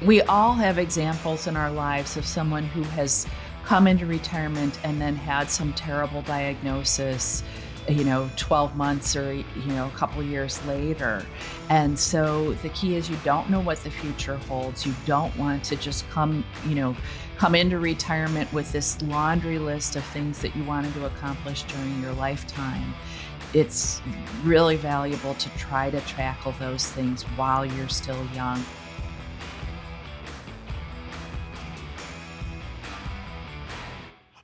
We all have examples in our lives of someone who has come into retirement and then had some terrible diagnosis, 12 months or, a couple years later. And so the key is you don't know what the future holds. You don't want to just come into retirement with this laundry list of things that you wanted to accomplish during your lifetime. It's really valuable to try to tackle those things while you're still young.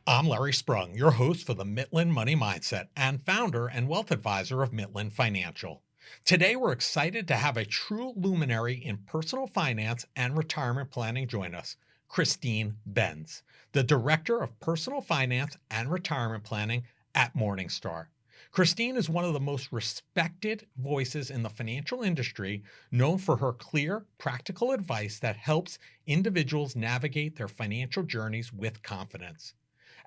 I'm Larry Sprung, your host for the Mitlin Money Mindset and founder and wealth advisor of Mitlin Financial. Today, we're excited to have a true luminary in personal finance and retirement planning join us, Christine Benz, the Director of Personal Finance and Retirement Planning at Morningstar. Christine is one of the most respected voices in the financial industry, known for her clear, practical advice that helps individuals navigate their financial journeys with confidence.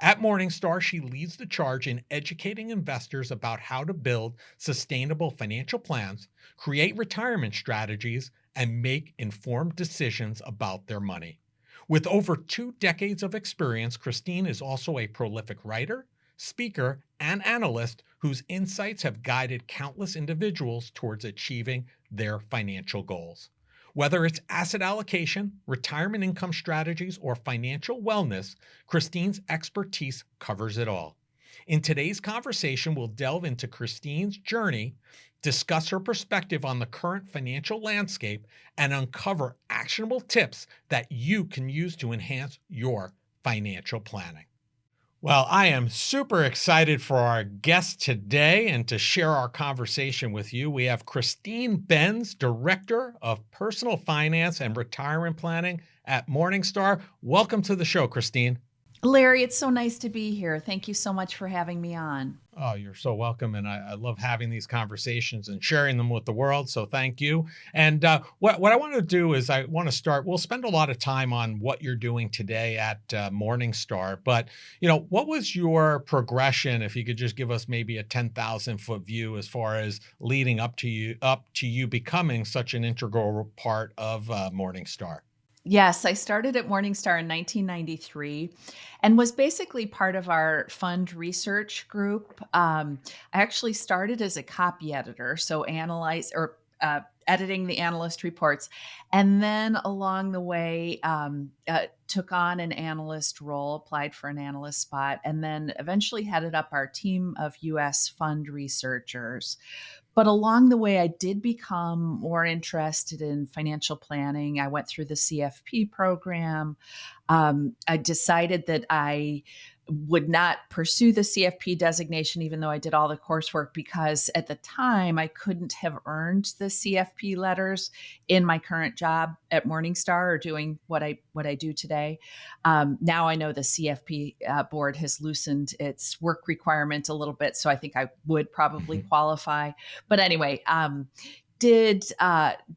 At Morningstar, she leads the charge in educating investors about how to build sustainable financial plans, create retirement strategies, and make informed decisions about their money. With over 2 decades of experience, Christine is also a prolific writer, speaker, and analyst whose insights have guided countless individuals towards achieving their financial goals. Whether it's asset allocation, retirement income strategies, or financial wellness, Christine's expertise covers it all. In today's conversation, we'll delve into Christine's journey, discuss her perspective on the current financial landscape, and uncover actionable tips that you can use to enhance your financial planning. Well, I am super excited for our guest today and to share our conversation with you. We have Christine Benz, Director of Personal Finance and Retirement Planning at Morningstar. Welcome to the show, Christine. Larry, it's so nice to be here. Thank you so much for having me on. Oh, you're so welcome. And I love having these conversations and sharing them with the world. So thank you. And what I want to do is I want to start, we'll spend a lot of time on what you're doing today at Morningstar. But, what was your progression, if you could just give us maybe a 10,000 foot view as far as leading up to you becoming such an integral part of Morningstar? Yes, I started at Morningstar in 1993 and was basically part of our fund research group. I actually started as a copy editor, so editing the analyst reports, and then along the way took on an analyst role, applied for an analyst spot, and then eventually headed up our team of U.S. fund researchers. But along the way, I did become more interested in financial planning. I went through the CFP program. I decided that I would not pursue the CFP designation, even though I did all the coursework, because at the time I couldn't have earned the CFP letters in my current job at Morningstar or doing what I do today. Now I know the CFP board has loosened its work requirement a little bit, so I think I would probably qualify. But anyway, did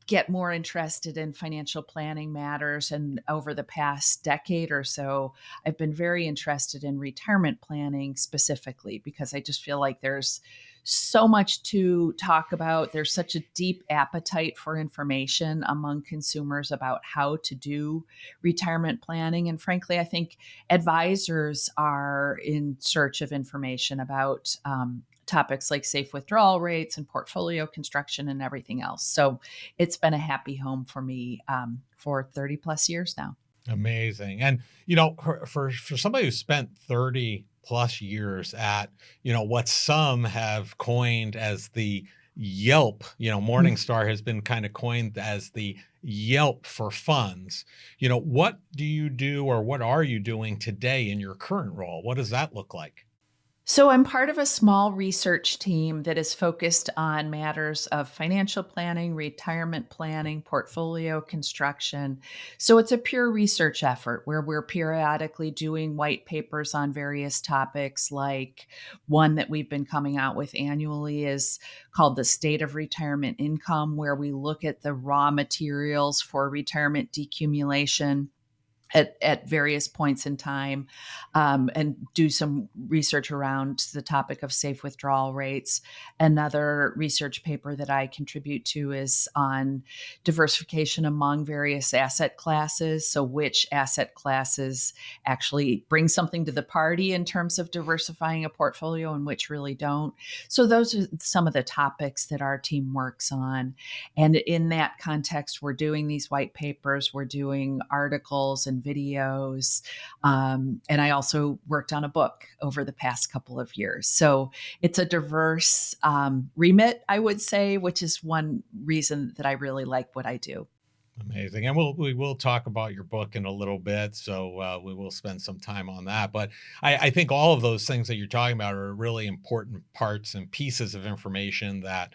get more interested in financial planning matters. And over the past decade or so, I've been very interested in retirement planning specifically, because I just feel like there's so much to talk about. There's such a deep appetite for information among consumers about how to do retirement planning. And frankly, I think advisors are in search of information about topics like safe withdrawal rates and portfolio construction and everything else. So it's been a happy home for me for 30 plus years now. Amazing. And, for somebody who spent 30 plus years at, what some have coined as the Yelp, Morningstar has been kind of coined as the Yelp for funds. What do you do, or what are you doing today in your current role? What does that look like? So I'm part of a small research team that is focused on matters of financial planning, retirement planning, portfolio construction. So it's a pure research effort where we're periodically doing white papers on various topics. Like one that we've been coming out with annually is called The State of Retirement Income, where we look at the raw materials for retirement decumulation at various points in time, and do some research around the topic of safe withdrawal rates. Another research paper that I contribute to is on diversification among various asset classes. So, which asset classes actually bring something to the party in terms of diversifying a portfolio and which really don't. So, those are some of the topics that our team works on. And in that context, we're doing these white papers, we're doing articles and videos. And I also worked on a book over the past couple of years. So it's a diverse remit, I would say, which is one reason that I really like what I do. Amazing. And we will talk about your book in a little bit. So we will spend some time on that. But I think all of those things that you're talking about are really important parts and pieces of information that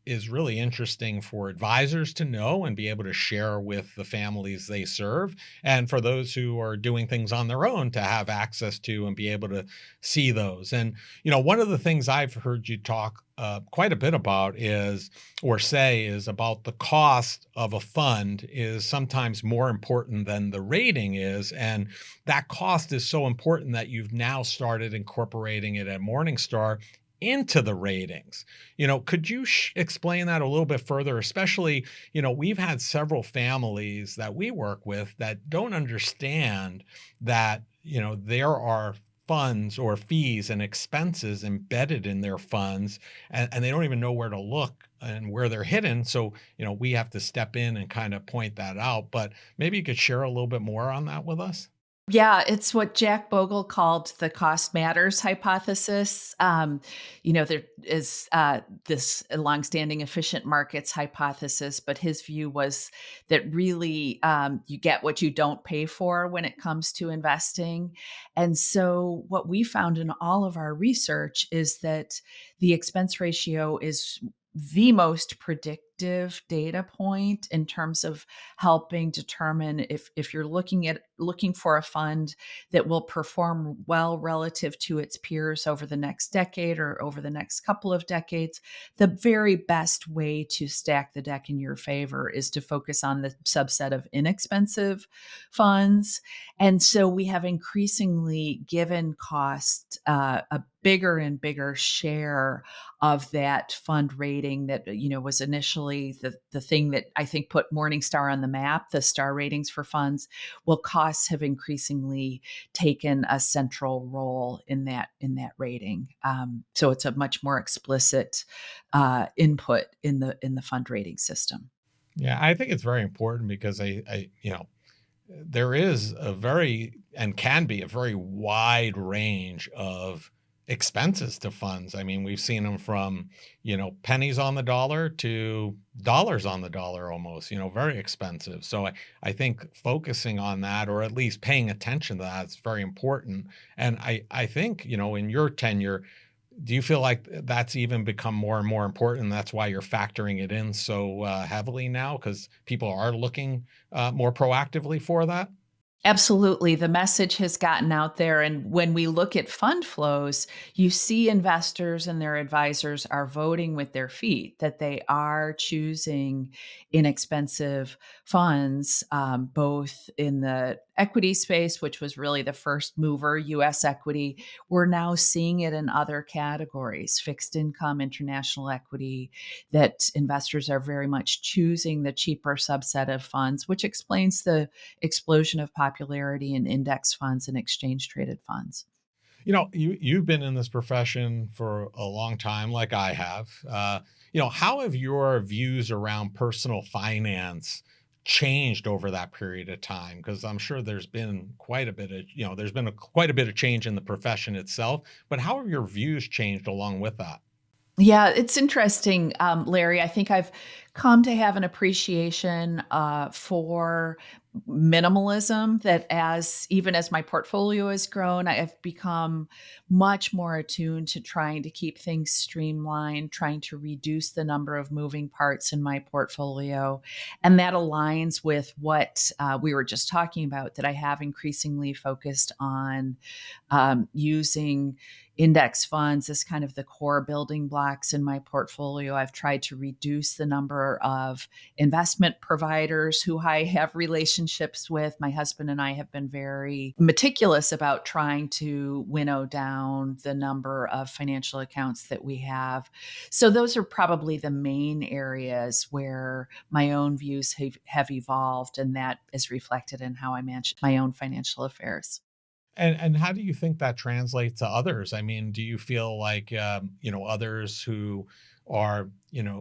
is really interesting for advisors to know and be able to share with the families they serve. And for those who are doing things on their own to have access to and be able to see those. And, one of the things I've heard you talk quite a bit about is or say is about the cost of a fund is sometimes more important than the rating is. And that cost is so important that you've now started incorporating it at Morningstar into the ratings. Could you explain that a little bit further? Especially, we've had several families that we work with that don't understand that, there are funds or fees and expenses embedded in their funds, and they don't even know where to look and where they're hidden. So, we have to step in and kind of point that out. But maybe you could share a little bit more on that with us. Yeah, it's what Jack Bogle called the cost matters hypothesis. There is this longstanding efficient markets hypothesis, but his view was that really you get what you don't pay for when it comes to investing. And so, what we found in all of our research is that the expense ratio is the most predictive data point in terms of helping determine if you're looking for a fund that will perform well relative to its peers over the next decade or over the next couple of decades. The very best way to stack the deck in your favor is to focus on the subset of inexpensive funds. And so we have increasingly given cost a bigger and bigger share of that fund rating that was initially the thing that I think put Morningstar on the map, the star ratings for funds. Well, costs have increasingly taken a central role in that rating. So it's a much more explicit input in the fund rating system. Yeah, I think it's very important because there is a very and can be a very wide range of expenses to funds. I mean, we've seen them from, pennies on the dollar to dollars on the dollar almost, very expensive. So I think focusing on that or at least paying attention to that is very important. And I think, in your tenure, do you feel like that's even become more and more important? And that's why you're factoring it in so heavily now because people are looking more proactively for that? Absolutely. The message has gotten out there. And when we look at fund flows, you see investors and their advisors are voting with their feet, that they are choosing inexpensive funds, both in the equity space, which was really the first mover, US equity. We're now seeing it in other categories, fixed income, international equity, that investors are very much choosing the cheaper subset of funds, which explains the explosion of popularity in index funds and exchange traded funds. You've been in this profession for a long time, like I have. How have your views around personal finance changed over that period of time? Because I'm sure there's been quite a bit of, quite a bit of change in the profession itself. But how have your views changed along with that? Yeah, it's interesting, Larry. I think I've come to have an appreciation for minimalism. That as even as my portfolio has grown, I have become much more attuned to trying to keep things streamlined, trying to reduce the number of moving parts in my portfolio, and that aligns with what we were just talking about. That I have increasingly focused on using index funds as kind of the core building blocks in my portfolio. I've tried to reduce the number number of investment providers who I have relationships with. My husband and I have been very meticulous about trying to winnow down the number of financial accounts that we have. So those are probably the main areas where my own views have evolved, and that is reflected in how I manage my own financial affairs. And how do you think that translates to others? I mean, do you feel like, others who are,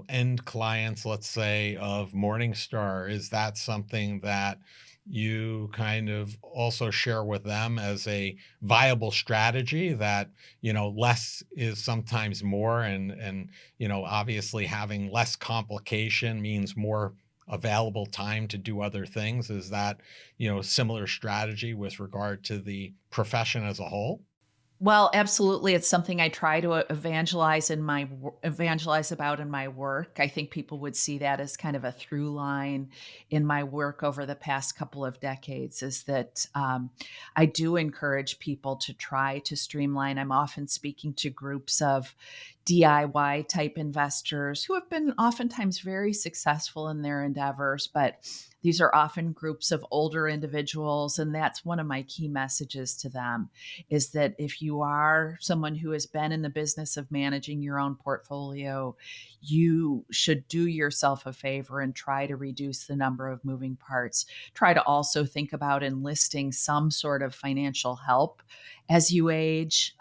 end clients, let's say, of Morningstar, is that something that you kind of also share with them as a viable strategy that, less is sometimes more and, obviously having less complication means more available time to do other things? Is that, similar strategy with regard to the profession as a whole? Well, absolutely. It's something I try to evangelize about in my work. I think people would see that as kind of a through line in my work over the past couple of decades. Is that I do encourage people to try to streamline. I'm often speaking to groups of DIY type investors who have been oftentimes very successful in their endeavors, but these are often groups of older individuals, and that's one of my key messages to them is that if you are someone who has been in the business of managing your own portfolio, you should do yourself a favor and try to reduce the number of moving parts. Try to also think about enlisting some sort of financial help as you age.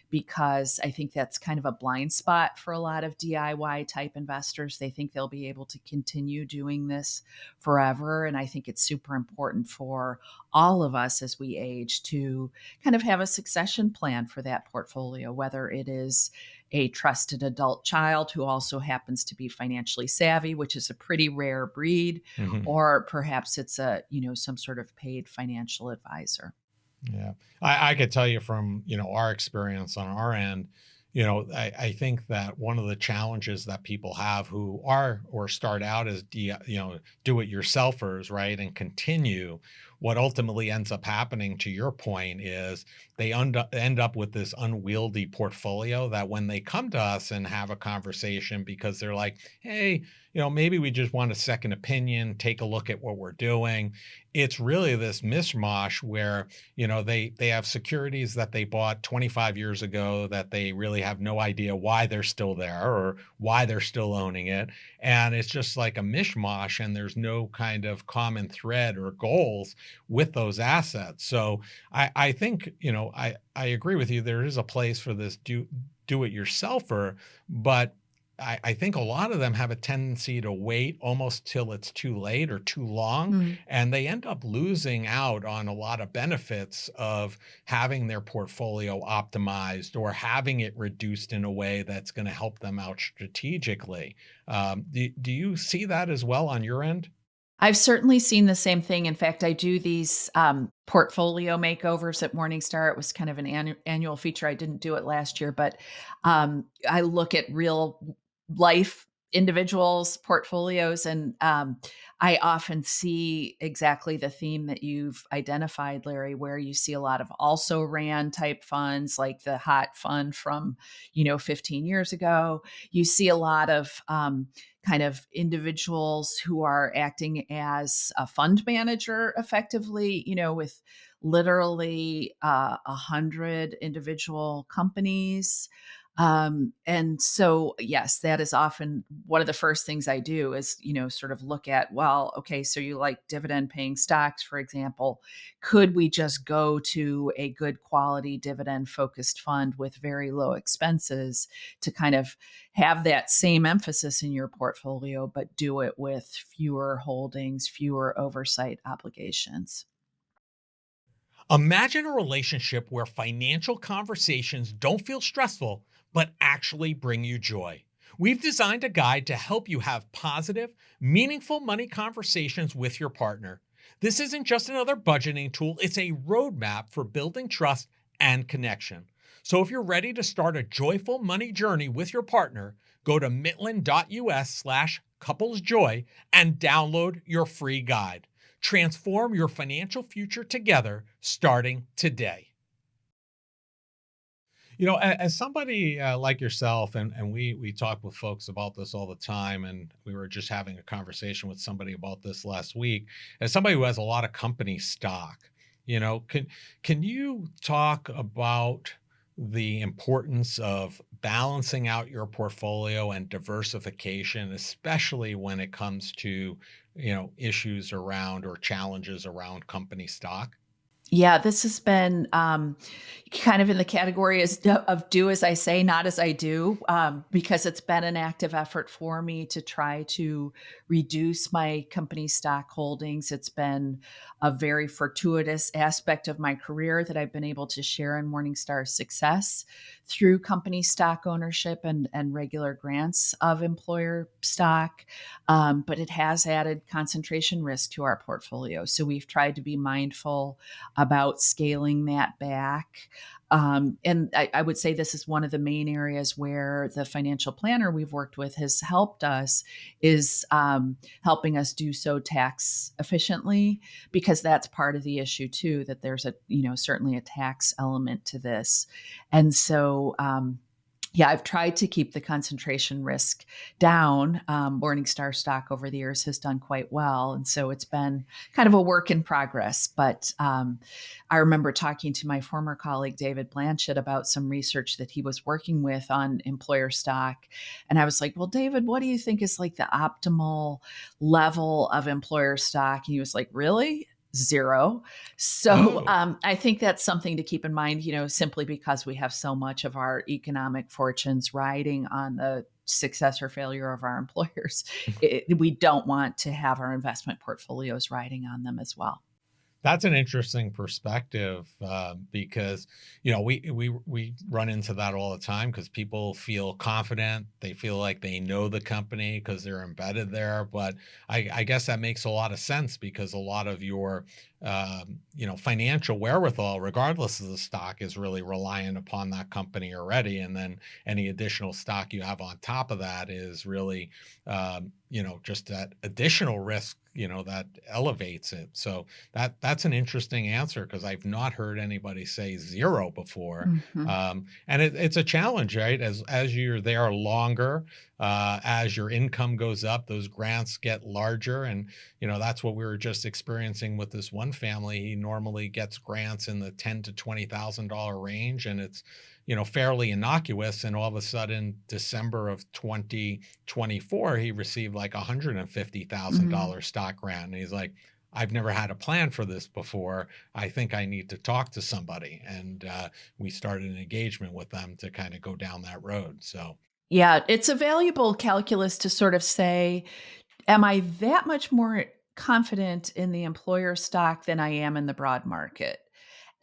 Because I think that's kind of a blind spot for a lot of DIY type investors. They think they'll be able to continue doing this forever. And I think it's super important for all of us as we age to kind of have a succession plan for that portfolio, whether it is a trusted adult child who also happens to be financially savvy, which is a pretty rare breed, Mhm. or perhaps it's some sort of paid financial advisor. Yeah. I could tell you from, our experience on our end, I think that one of the challenges that people have who are or start out as do it yourselfers, right? And continue, what ultimately ends up happening to your point is they end up with this unwieldy portfolio that when they come to us and have a conversation because they're like, hey, maybe we just want a second opinion, take a look at what we're doing. It's really this mishmash where they have securities that they bought 25 years ago that they really have no idea why they're still there or why they're still owning it, and it's just like a mishmash and there's no kind of common thread or goals with those assets. So I think, I agree with you, there is a place for this do it yourselfer, but I think a lot of them have a tendency to wait almost till it's too late or too long, and they end up losing out on a lot of benefits of having their portfolio optimized or having it reduced in a way that's going to help them out strategically. Do you see that as well on your end? I've certainly seen the same thing. In fact, I do these portfolio makeovers at Morningstar. It was kind of an annual feature. I didn't do it last year, but I look at real life individuals' portfolios, and I often see exactly the theme that you've identified, Larry, where you see a lot of also ran type funds, like the hot fund from 15 years ago. You see a lot of kind of individuals who are acting as a fund manager effectively, with literally 100 individual companies. And so, yes, that is often one of the first things I do is, sort of look at, well, okay, so you like dividend paying stocks, for example. Could we just go to a good quality dividend focused fund with very low expenses to kind of have that same emphasis in your portfolio, but do it with fewer holdings, fewer oversight obligations? Imagine a relationship where financial conversations don't feel stressful, but actually bring you joy. We've designed a guide to help you have positive, meaningful money conversations with your partner. This isn't just another budgeting tool, it's a roadmap for building trust and connection. So if you're ready to start a joyful money journey with your partner, go to mitlin.us/couplesjoy and download your free guide. Transform your financial future together starting today. As somebody like yourself, and we talk with folks about this all the time, and we were just having a conversation with somebody about this last week. As somebody who has a lot of company stock, can you talk about the importance of balancing out your portfolio and diversification, especially when it comes to issues around or challenges around company stock? Yeah, this has been, kind of in the category of do as I say, not as I do, because it's been an active effort for me to try to reduce my company stock holdings. It's been a very fortuitous aspect of my career that I've been able to share in Morningstar's success through company stock ownership and regular grants of employer stock. But it has added concentration risk to our portfolio. So we've tried to be mindful about scaling that back. And I would say this is one of the main areas where the financial planner we've worked with has helped us is helping us do so tax efficiently, because that's part of the issue too, that there's certainly a tax element to this. And so, yeah, I've tried to keep the concentration risk down. Morningstar stock over the years has done quite well. And so it's been kind of a work in progress. But I remember talking to my former colleague, David Blanchett, about some research that he was working with on employer stock. And I was like, well, David, what do you think is like the optimal level of employer stock? And he was like, really? Zero. So Oh. I think that's something to keep in mind, simply because we have so much of our economic fortunes riding on the success or failure of our employers. We don't want to have our investment portfolios riding on them as well. That's an interesting perspective, because we run into that all the time because people feel confident, they feel like they know the company because they're embedded there. But I guess that makes a lot of sense because a lot of your financial wherewithal, regardless of the stock, is really reliant upon that company already, and then any additional stock you have on top of that is really just that additional risk that elevates it. So that's an interesting answer because I've not heard anybody say zero before. Mhm. And it's a challenge, right? As you're there longer, as your income goes up, those grants get larger, and that's what we were just experiencing with this one family. He normally gets grants in the $10,000 to $20,000 range, and it's fairly innocuous. And all of a sudden, December of 2024, he received like a Mhm. $150,000 stock grant, and he's like, I've never had a plan for this before. I think I need to talk to somebody. And we started an engagement with them to kind of go down that road. So, Yeah, it's a valuable calculus to sort of say, am I that much more confident in the employer stock than I am in the broad market?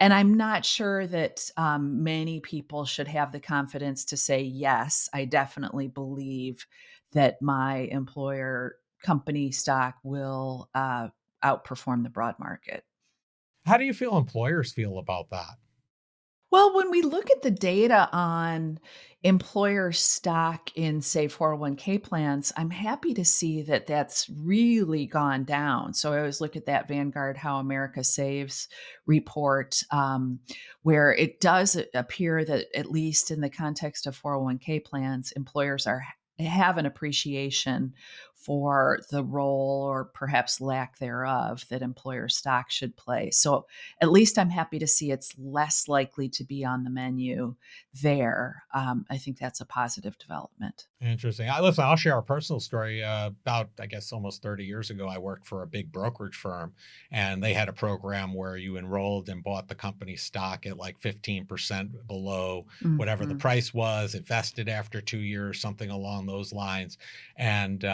And I'm not sure that many people should have the confidence to say, yes, I definitely believe that my employer company stock will outperform the broad market. how do you feel employers feel about that? Well, when we look at the data on employer stock in, say, 401k plans, I'm happy to see that that's really gone down. So I always look at that Vanguard How America Saves report, where it does appear that, at least in the context of 401k plans, employers have an appreciation for the role, or perhaps lack thereof, that employer stock should play. So at least I'm happy to see it's less likely to be on the menu there. I think that's a positive development. Interesting. Listen, I'll share a personal story. About, I guess, almost 30 years ago, I worked for a big brokerage firm, and they had a program where you enrolled and bought the company stock at like 15% below whatever the Mhm. price was. It vested after 2 years, something along those lines. And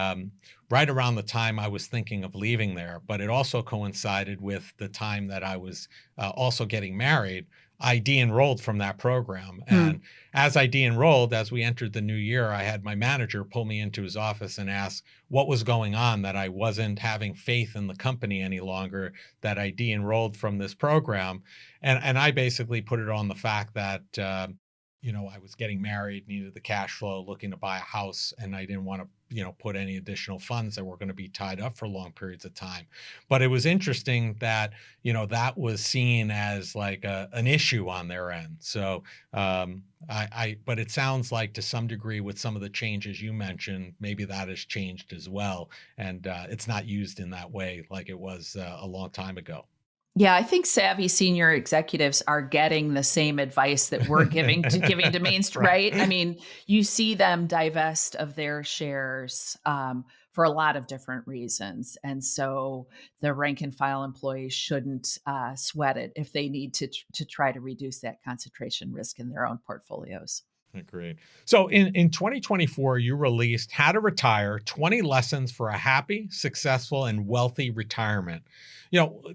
right around the time I was thinking of leaving there, but it also coincided with the time that I was also getting married. I de-enrolled from that program. Hmm. And as I de-enrolled, as we entered the new year, I had my manager pull me into his office and ask what was going on, that I wasn't having faith in the company any longer, that I de-enrolled from this program. And I basically put it on the fact that I was getting married, needed the cash flow, looking to buy a house, and I didn't want to put any additional funds that were going to be tied up for long periods of time. But it was interesting that, that was seen as like an issue on their end. So, but it sounds like to some degree with some of the changes you mentioned, maybe that has changed as well. And it's not used in that way like it was a long time ago. Yeah, I think savvy senior executives are getting the same advice that we're giving to Right. right? I mean, you see them divest of their shares, for a lot of different reasons, and so the rank and file employees shouldn't, sweat it if they need to try to reduce that concentration risk in their own portfolios. Agreed. So in 2024, you released How to Retire 20 Lessons for a Happy, Successful, and Wealthy Retirement.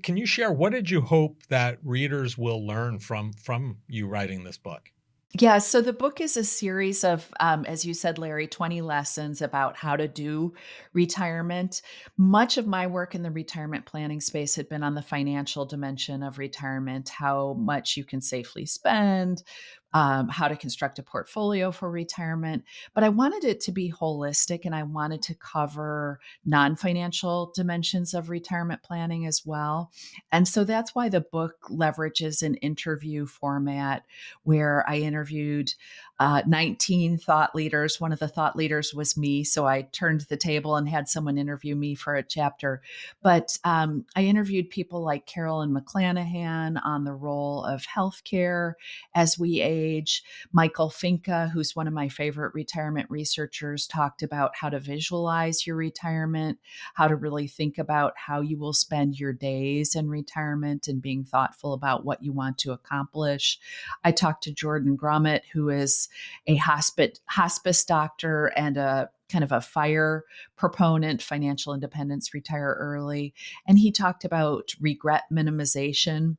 Can you share what did you hope that readers will learn from you writing this book? Yeah, so the book is a series of, as you said, Larry, 20 lessons about how to do retirement. Much of my work in the retirement planning space had been on the financial dimension of retirement, how much you can safely spend, how to construct a portfolio for retirement. But I wanted it to be holistic and I wanted to cover non financial dimensions of retirement planning as well. And so that's why the book leverages an interview format where I interviewed 19 thought leaders. One of the thought leaders was me. So I turned the table and had someone interview me for a chapter. But I interviewed people like Carolyn McClanahan on the role of healthcare as we age. Michael Finca, who's one of my favorite retirement researchers, talked about how to visualize your retirement, how to really think about how you will spend your days in retirement and being thoughtful about what you want to accomplish. I talked to Jordan Grummett, who is a hospice doctor and a kind of a fire proponent, financial independence, retire early. And he talked about regret minimization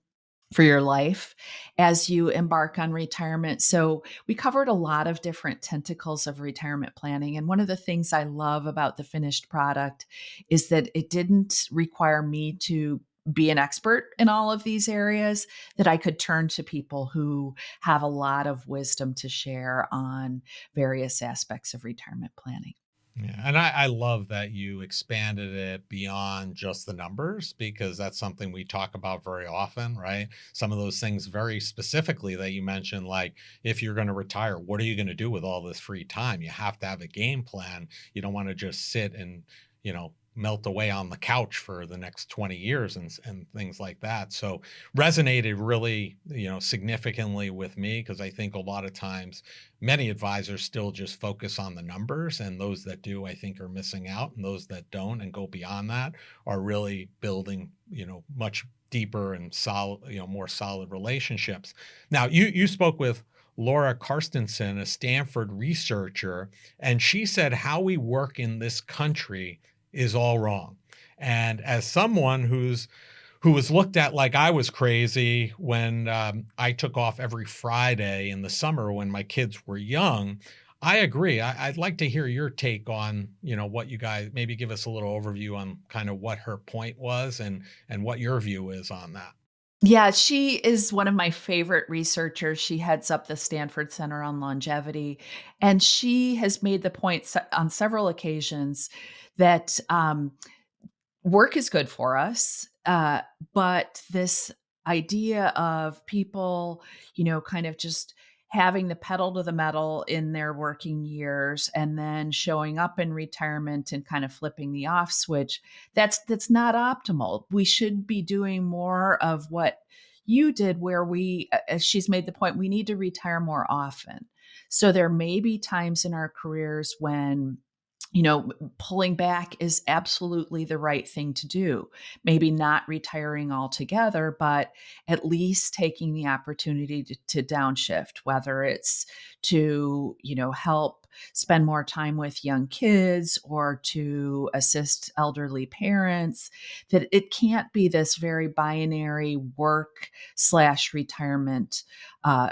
for your life as you embark on retirement. So we covered a lot of different tentacles of retirement planning. And one of the things I love about the finished product is that it didn't require me to be an expert in all of these areas, that I could turn to people who have a lot of wisdom to share on various aspects of retirement planning. Yeah, and I love that you expanded it beyond just the numbers because that's something we talk about very often, right? Some of those things very specifically that you mentioned, like if you're going to retire, what are you going to do with all this free time? You have to have a game plan. You don't want to just sit and, melt away on the couch for the next 20 years and things like that. So resonated really, significantly with me because I think a lot of times many advisors still just focus on the numbers, and those that do I think are missing out, and those that don't and go beyond that are really building much deeper and solid, more solid relationships. Now you spoke with Laura Carstensen, a Stanford researcher, and she said how we work in this country is all wrong. And as someone who was looked at like I was crazy when I took off every Friday in the summer when my kids were young. I agree. I'd like to hear your take on, what you guys maybe give us a little overview on kind of what her point was and what your view is on that. Yeah, she is one of my favorite researchers. She heads up the Stanford Center on Longevity, and she has made the point on several occasions that work is good for us, but this idea of people, kind of just having the pedal to the metal in their working years and then showing up in retirement and kind of flipping the off switch, that's not optimal. We should be doing more of what you did, where as she's made the point, we need to retire more often. So there may be times in our careers when pulling back is absolutely the right thing to do. Maybe not retiring altogether, but at least taking the opportunity to downshift, whether it's to, help spend more time with young kids or to assist elderly parents, that it can't be this very binary work slash retirement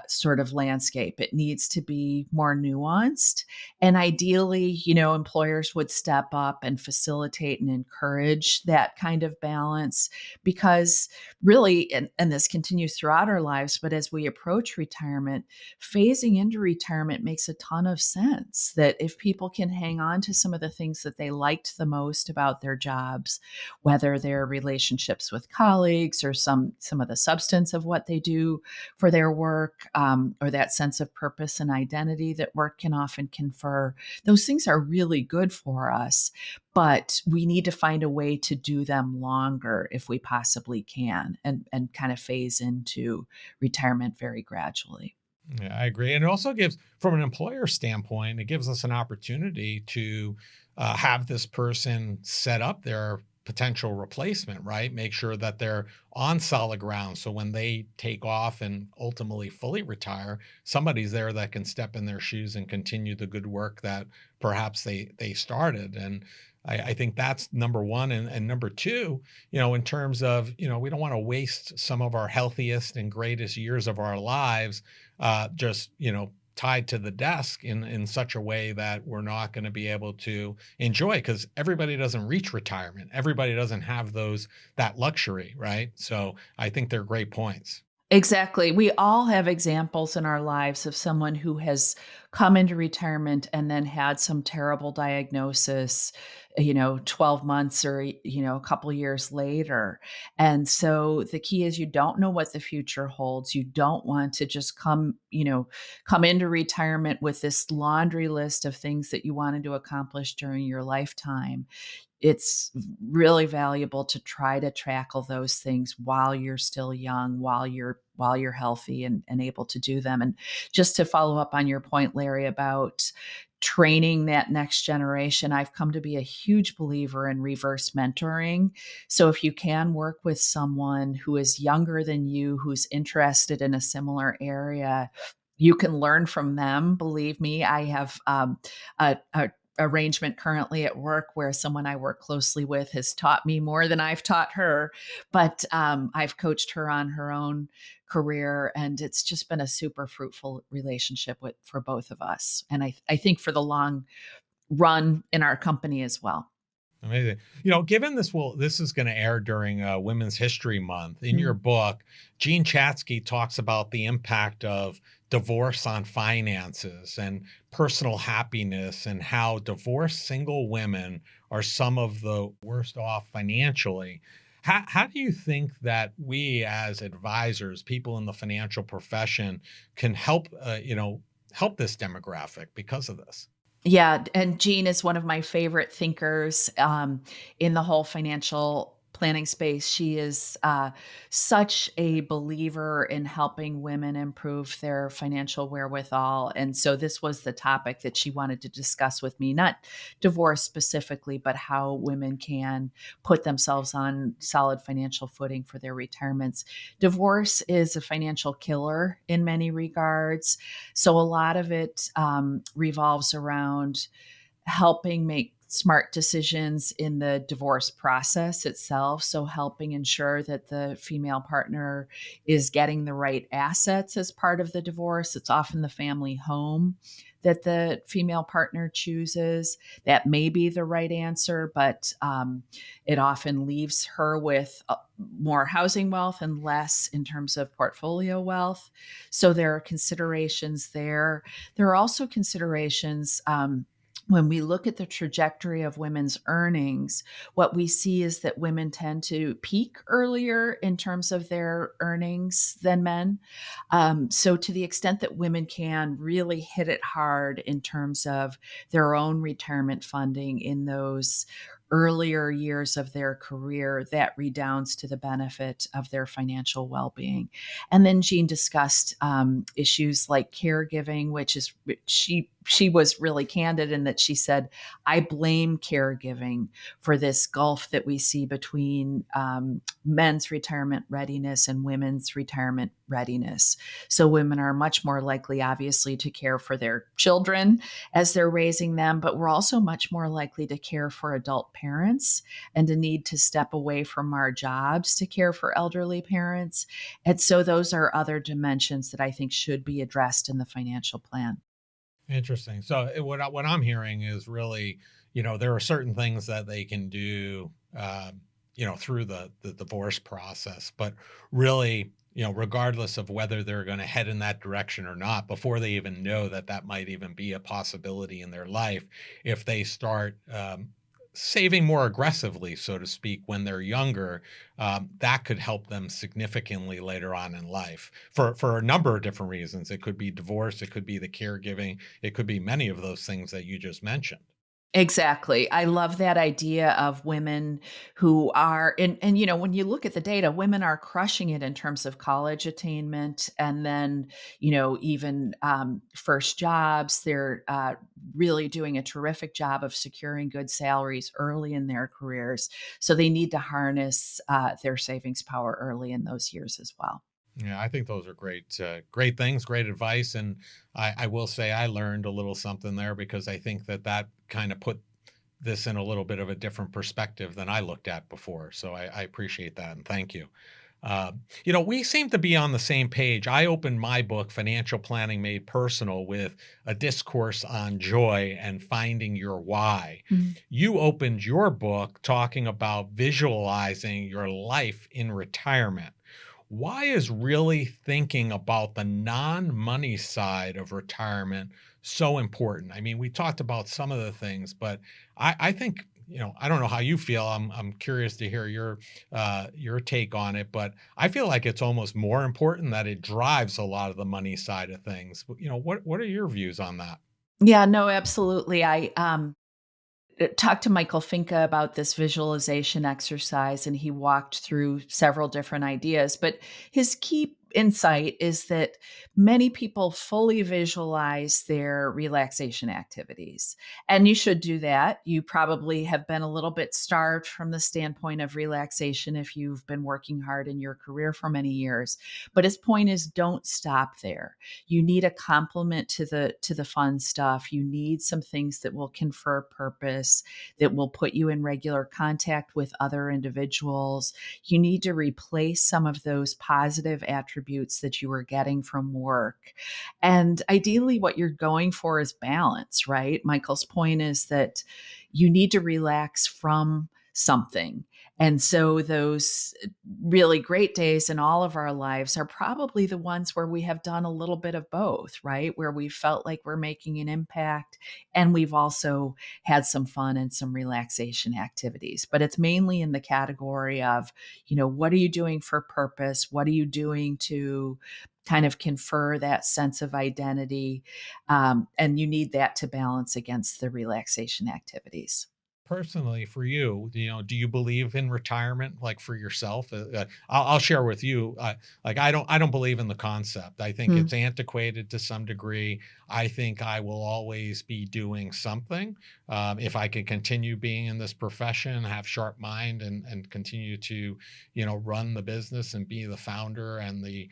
sort of landscape. It needs to be more nuanced. And ideally, employers would step up and facilitate and encourage that kind of balance because really, and this continues throughout our lives, but as we approach retirement, phasing into retirement makes a ton of sense. sense that if people can hang on to some of the things that they liked the most about their jobs, whether they're relationships with colleagues or some of the substance of what they do for their work, or that sense of purpose and identity that work can often confer, those things are really good for us. But we need to find a way to do them longer if we possibly can, and kind of phase into retirement very gradually. Yeah, I agree. And it also gives, from an employer standpoint, it gives us an opportunity to have this person set up their potential replacement, right? Make sure that they're on solid ground. So when they take off and ultimately fully retire, somebody's there that can step in their shoes and continue the good work that perhaps they started. And I think that's number one. And number two, in terms of, we don't want to waste some of our healthiest and greatest years of our lives just tied to the desk in such a way that we're not going to be able to enjoy, because everybody doesn't reach retirement. Everybody doesn't have that luxury, right? So I think they're great points. Exactly. We all have examples in our lives of someone who has come into retirement and then had some terrible diagnosis, 12 months or, a couple years later. And so the key is you don't know what the future holds. You don't want to just come into retirement with this laundry list of things that you wanted to accomplish during your lifetime. It's really valuable to try to tackle those things while you're still young, while you're healthy and able to do them. And just to follow up on your point, Larry, about training that next generation, I've come to be a huge believer in reverse mentoring. So if you can work with someone who is younger than you, who's interested in a similar area, you can learn from them. Believe me, I have a arrangement currently at work where someone I work closely with has taught me more than I've taught her, but I've coached her on her own career, and it's just been a super fruitful relationship for both of us, and I think for the long run in our company as well. Amazing. Given this is going to air during Women's History Month. In your Mm. book, Jean Chatzky talks about the impact of divorce on finances and personal happiness, and how divorced single women are some of the worst off financially. How do you think that we as advisors, people in the financial profession, can help this demographic because of this? Yeah, and Jean is one of my favorite thinkers, in the whole financial planning space. She is such a believer in helping women improve their financial wherewithal. And so this was the topic that she wanted to discuss with me, not divorce specifically, but how women can put themselves on solid financial footing for their retirements. Divorce is a financial killer in many regards. So a lot of it revolves around helping make smart decisions in the divorce process itself. So, helping ensure that the female partner is getting the right assets as part of the divorce. It's often the family home that the female partner chooses. That may be the right answer, but it often leaves her with more housing wealth and less in terms of portfolio wealth. So, there are considerations there. There are also considerations. When we look at the trajectory of women's earnings, what we see is that women tend to peak earlier in terms of their earnings than men. So, to the extent that women can really hit it hard in terms of their own retirement funding in those earlier years of their career, that redounds to the benefit of their financial well being. And then Jean discussed issues like caregiving, which is she was really candid in that she said, I blame caregiving for this gulf that we see between men's retirement readiness and women's retirement readiness. So women are much more likely, obviously, to care for their children as they're raising them, but we're also much more likely to care for adult parents and to need to step away from our jobs to care for elderly parents. And so those are other dimensions that I think should be addressed in the financial plan. Interesting. So what I'm hearing is really, there are certain things that they can do, through the divorce process, but really regardless of whether they're going to head in that direction or not, before they even know that that might even be a possibility in their life, if they start saving more aggressively, so to speak, when they're younger, that could help them significantly later on in life for a number of different reasons. It could be divorce, it could be the caregiving, it could be many of those things that you just mentioned. Exactly. I love that idea of women who are and when you look at the data, women are crushing it in terms of college attainment and then, even first jobs. They're really doing a terrific job of securing good salaries early in their careers. So they need to harness their savings power early in those years as well. Yeah, I think those are great things, great advice, and I will say I learned a little something there because I think that that kind of put this in a little bit of a different perspective than I looked at before. So I appreciate that and thank you. We seem to be on the same page. I opened my book, Financial Planning Made Personal, with a discourse on joy and finding your why. Mhm. You opened your book talking about visualizing your life in retirement. Why is really thinking about the non-money side of retirement so important? I mean, we talked about some of the things, but I think, I don't know how you feel. I'm curious to hear your take on it, but I feel like it's almost more important that it drives a lot of the money side of things. What are your views on that? Yeah, no, absolutely. I talked to Michael Finca about this visualization exercise, and he walked through several different ideas. But his key insight is that many people fully visualize their relaxation activities. And you should do that. You probably have been a little bit starved from the standpoint of relaxation if you've been working hard in your career for many years. But his point is don't stop there. You need a complement to the fun stuff. You need some things that will confer purpose, that will put you in regular contact with other individuals. You need to replace some of those positive attributes that you were getting from work. And ideally, what you're going for is balance, right? Michael's point is that you need to relax from something. And so those really great days in all of our lives are probably the ones where we have done a little bit of both, right? Where we felt like we're making an impact and we've also had some fun and some relaxation activities. But it's mainly in the category of, what are you doing for purpose? What are you doing to kind of confer that sense of identity? And you need that to balance against the relaxation activities. Personally, for you, do you believe in retirement, like for yourself? I'll share with you. Like I don't believe in the concept. I think Hmm. it's antiquated to some degree. I think I will always be doing something. If I can continue being in this profession, have sharp mind, and continue to, run the business and be the founder and the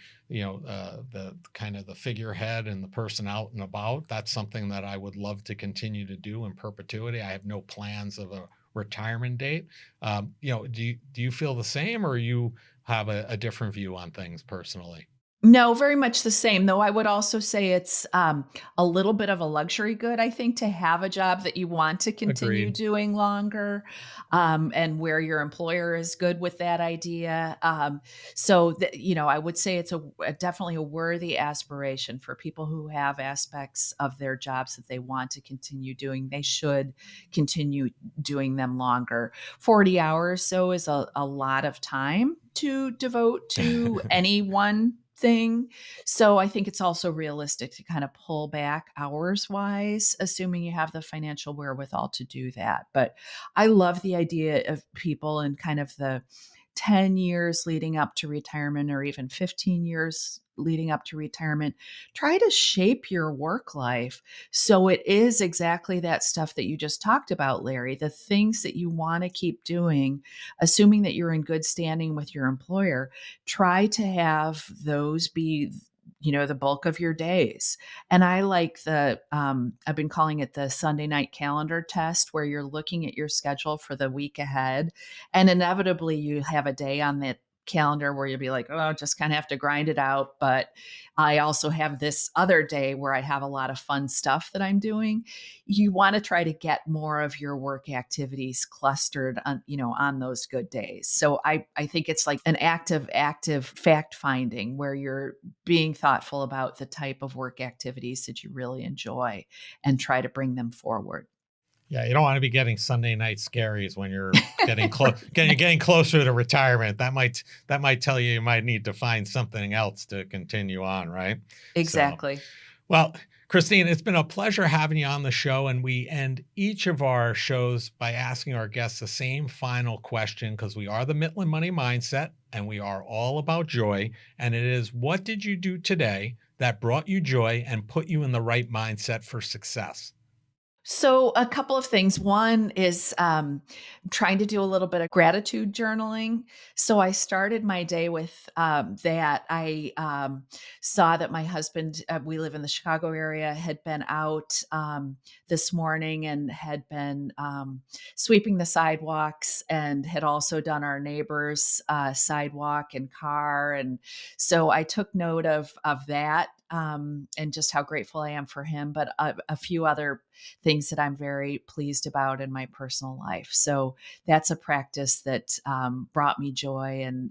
kind of the figurehead and the person out and about. That's something that I would love to continue to do in perpetuity. I have no plans of a retirement date. Do you feel the same, or you have a different view on things personally? No, very much the same, though I would also say it's, a little bit of a luxury good, I think, to have a job that you want to continue Agreed. doing longer, and where your employer is good with that idea, I would say it's definitely a worthy aspiration for people who have aspects of their jobs that they want to continue doing. They should continue doing them longer. 40 hours, so is a lot of time to devote to any one thing. So I think it's also realistic to kind of pull back hours wise, assuming you have the financial wherewithal to do that. But I love the idea of people in kind of the 10 years leading up to retirement or even 15 years leading up to retirement. Try to shape your work life so it is exactly that stuff that you just talked about, Larry, the things that you want to keep doing, assuming that you're in good standing with your employer. Try to have those be the bulk of your days. And I like I've been calling it the Sunday night calendar test, where you're looking at your schedule for the week ahead, and inevitably you have a day on calendar where you'll be like, oh, just kind of have to grind it out. But I also have this other day where I have a lot of fun stuff that I'm doing. You want to try to get more of your work activities clustered on, on those good days. So I think it's like an active fact finding where you're being thoughtful about the type of work activities that you really enjoy and try to bring them forward. Yeah, you don't want to be getting Sunday night scaries when you're getting closer to retirement. That might tell you might need to find something else to continue on, right? So, Exactly. well, Christine, it's been a pleasure having you on the show, and we end each of our shows by asking our guests the same final question because we are the Mitlin Money Mindset, and we are all about joy. And it is, what did you do today that brought you joy and put you in the right mindset for success? So, a couple of things. One is trying to do a little bit of gratitude journaling. So, I started my day with that. I saw that my husband, we live in the Chicago area, had been out this morning and had been sweeping the sidewalks and had also done our neighbor's sidewalk and car. And so, I took note of that. And just how grateful I am for him, but a few other things that I'm very pleased about in my personal life. So that's a practice that brought me joy and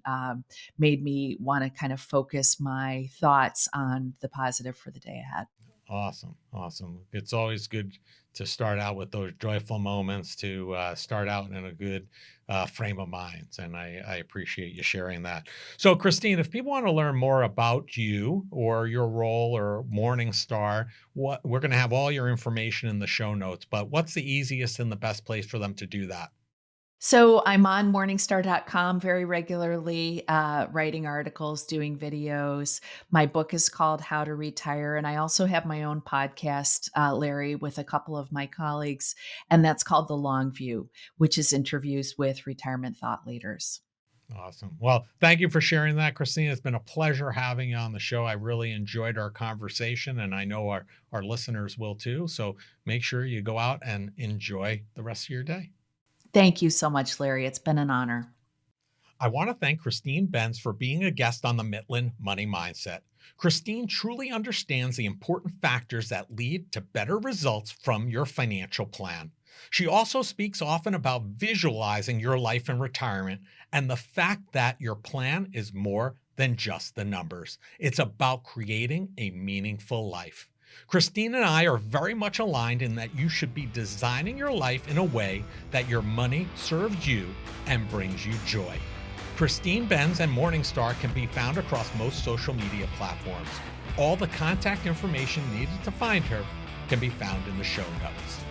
made me want to kind of focus my thoughts on the positive for the day ahead. Awesome. Awesome. It's always good to start out with those joyful moments to start out in a good frame of mind. And I appreciate you sharing that. So, Christine, if people want to learn more about you or your role or Morningstar, what we're going to have all your information in the show notes, but what's the easiest and the best place for them to do that? So I'm on Morningstar.com very regularly, writing articles, doing videos. My book is called How to Retire. And I also have my own podcast, Larry, with a couple of my colleagues. And that's called The Long View, which is interviews with retirement thought leaders. Awesome. Well, thank you for sharing that, Christine. It's been a pleasure having you on the show. I really enjoyed our conversation, and I know our listeners will too. So make sure you go out and enjoy the rest of your day. Thank you so much, Larry. It's been an honor. I want to thank Christine Benz for being a guest on the Mitlin Money Mindset. Christine truly understands the important factors that lead to better results from your financial plan. She also speaks often about visualizing your life in retirement and the fact that your plan is more than just the numbers. It's about creating a meaningful life. Christine and I are very much aligned in that you should be designing your life in a way that your money serves you and brings you joy. Christine Benz and Morningstar can be found across most social media platforms. All the contact information needed to find her can be found in the show notes.